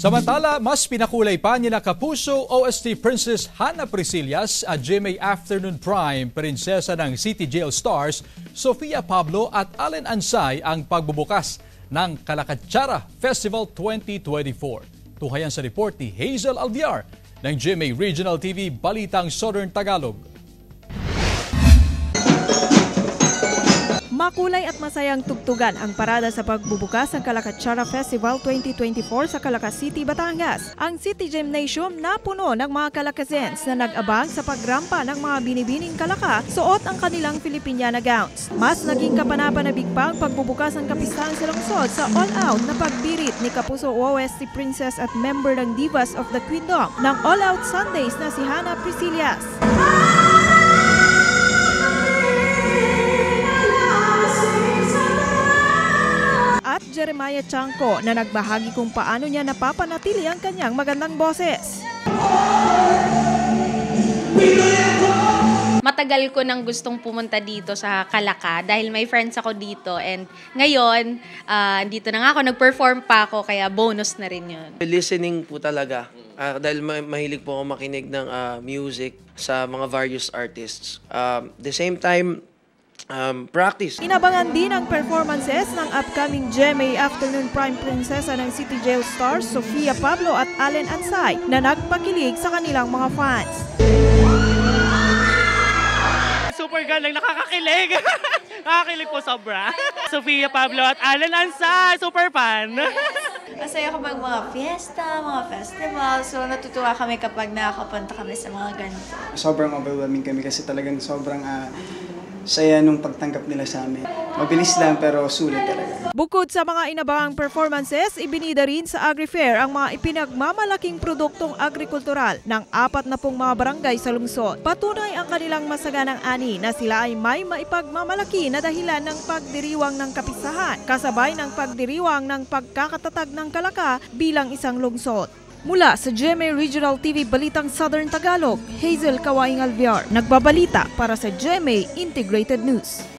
Samantala, mas pinakulay pa nila Kapuso OST Princess Hannah Priscillas at GMA Afternoon Prime prinsesa ng City Jail Stars Sofia Pablo at Allen Ansay ang pagbubukas ng Kalakatsara Festival 2024. Tuhayan sa report ni Hazel Alviar ng GMA Regional TV Balitang Southern Tagalog. Makulay at masayang tugtugan ang parada sa pagbubukas ng Kalakatsara Festival 2024 sa Calaca City, Batangas. Ang City Gymnasium napuno ng mga Calacazens na nag-abang sa pagrampa ng mga binibining Calaca, suot ang kanilang Filipiniana gowns. Mas naging kapanapanabig pa ang pagbubukas ng kapistahan sa lungsod sa all-out na pagbirit ni Kapuso OST Princess at member ng Divas of the Queendom ng All Out Sundays na si Hannah Priscillas. At Jeremiah Chanco na nagbahagi kung paano niya napapanatili ang kanyang magandang boses. Matagal ko nang gustong pumunta dito sa Calaca dahil may friends ako dito and ngayon dito na nga ako, nag-perform pa ako kaya bonus na rin yun. Listening po talaga dahil mahilig po ako makinig ng music sa mga various artists. The same time, practice. Inabangan din ang performances ng upcoming GMA Afternoon Prime prinsesa ng City Jail Stars Sofia Pablo at Allen Ansay na nagpakilig sa kanilang mga fans. Super galing, nakakakilig. Nakakakilig po sobra. Sofia Pablo at Allen Ansay, super fan. Masaya kapag mga fiesta, mga festival. So natutuwa kami kapag nakakapunta kami sa mga ganito. Sobrang overwhelming kami kasi talagang sobrang saya nung pagtanggap nila sa amin. Mabilis lang pero sulit talaga. Bukod sa mga inabangang performances, ibinida rin sa Agri-Fair ang mga ipinagmamalaking produktong agrikultural ng 40 mga barangay sa lungsod. Patunay ang kanilang masaganang ani na sila ay may maipagmamalaki na dahilan ng pagdiriwang ng kapisahan, kasabay ng pagdiriwang ng pagkakatatag ng Calaca bilang isang lungsod. Mula sa GMA Regional TV Balitang Southern Tagalog, Hazel Kawaing Alviar, nagbabalita para sa GMA Integrated News.